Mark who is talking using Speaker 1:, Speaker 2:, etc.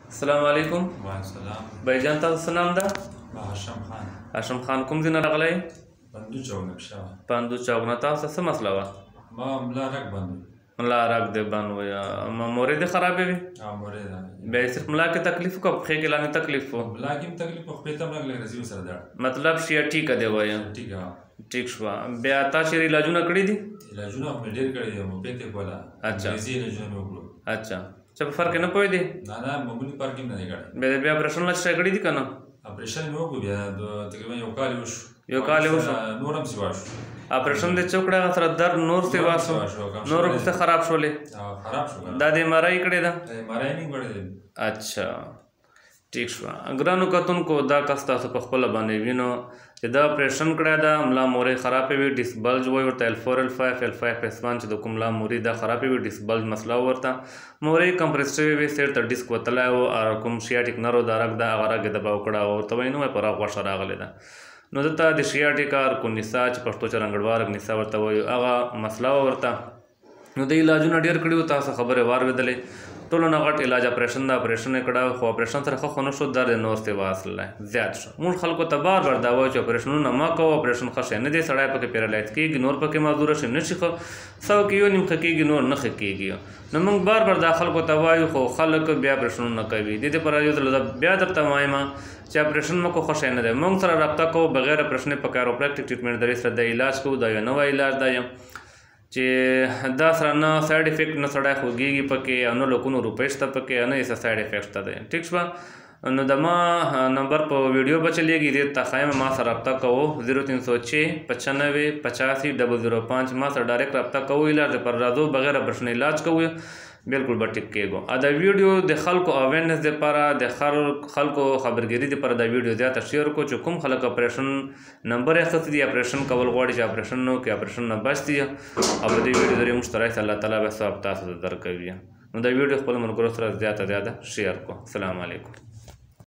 Speaker 1: السلام علیکم.
Speaker 2: وعلیکم السلام.
Speaker 1: بھائی جان تاسو څه نام ده؟
Speaker 2: هاشم خان.
Speaker 1: هاشم خان کوم ځای نه راغلی؟
Speaker 2: پندو چوک نه پېښور.
Speaker 1: پندو چوک نه. تاسو څه مسله وه؟
Speaker 2: ما ملا رګ بند وي.
Speaker 1: ملا رګ دې بند وي. مورې دې خرابې وي؟
Speaker 2: مورې ده.
Speaker 1: بیا یې صرف ملا کې تکلیف وکړه پښې کې لاندې تکلیف و؟
Speaker 2: ملا کې هم تکلیف و خپې ته هم لږ رزي ورسره ده.
Speaker 1: مطلب شیاټیکه دې وایه؟ ټیک شوه. بیا تا چېرې علاجونه کړي دي؟
Speaker 2: علاجونه مې ډېر کړي دي. مو پېتې کوله. انګریزي علاجونه مې وکړو.
Speaker 1: اچھا څه په فرق نه پوهېدې؟
Speaker 2: نه معمولي فرق هم نه دی کړی.
Speaker 1: بیا اپریشن لا څه کړي دي که نه؟
Speaker 2: اپریشن مې وکړو. بیا تقریبا یو کال یې وشو.
Speaker 1: یو کال یې وشو.
Speaker 2: نور هم سیوا شو.
Speaker 1: اپریشن دې څه وکړه هغه سره درد نور سیوا شو؟ نور څه خراب شولې؟
Speaker 2: خراب شو.
Speaker 1: دا د ایم آر آی کړې ده؟
Speaker 2: ایم آر آی نه کړې ده.
Speaker 1: اچھا ټیک شوه. ګرانو کتونکو دا کس تاسو په خپله باندې وینو چې دا اپریشن کړی ده. ملا مورې خرابې وي. ډیس بلج وایي ورته L4 L5 S1 چې د کوم ملا مورې دا خرابې وي. ډیس بلج مسله ورته مورې کمپریس شوې وي. سیر ته ډیسک وتلی و او کوم شیاټیک نرو دا رګ ده هغه رګ یې دباو کړه او ورته وایي نو په را غوښه راغلی ده. نو دلته د شیاټیک ارکونیسا چې پښتو چې رنګړوا رګنیسا ورته وایي هغه مسله وه ورته. نو د علاجونه ډېر کړي وو. تاسو خبرې واورېدلې. ټولو نه غټ علاج اپریشن ده. اپریشن یې کړه خو اپریشن سره ښه خو نه شو. درد یې نور سې واصلی زیات شو. موږ خلکو ته بار بار دا وایو چې اپریشنونه مه کوه. اپریشن ښه شی نه دی. سړی پکې پیرالایز کېږي نور پکې معذوره شي نه شي ښه. څه وکړي یو نیم ښه کېږي نور نه ښه کېږي. نو موږ بار بار دا خلکو ته وایو خو خلک بیا اپریشنونه کوي. دې دپاره یو ځل بیا درته وایم چې اپریشن مه کوه ښه شی نه دی. موږ سره رابطه کوو بغیر اپریشن په کاروپریکټیک ټریټمنټ درې سره د علاج کوو. دا یو نوی علاج دی چې دا سره نه سایډ افیکټ نه سړی خوږېږي پکې او نه لکونو روپۍ شته پکې او نه یې څه سایډ افیکټ شته دی. ټیک شوه. نو د ما نمبر په ویډیو به چلیږي. دې ته ښایم ما سره رابطه کوو 0306 95 85 005. ما سره ډایرکټ رابطه کوو. علاج لپاره راځو بغیر اپریشن علاج کوو. بالکل به ټیک کېږو. دا ویډیو د خلکو اویرنس دپاره د خلکو خبرګیري دپاره دا ویډیو زیاته شیر کړو چې کوم خلک اپریشن نمبر یې اخیستی دي اپریشن کول غواړي چې اپریشن نه وکړي اپریشن نه بچ دي او د دې ویډیو ذریعې موږ ته راشي الله تعالی به ثواب تاسو ته درکوي. نو دا ویډیو خپلو ملګرو سره زیاته شیر کړو. السلام علیکم.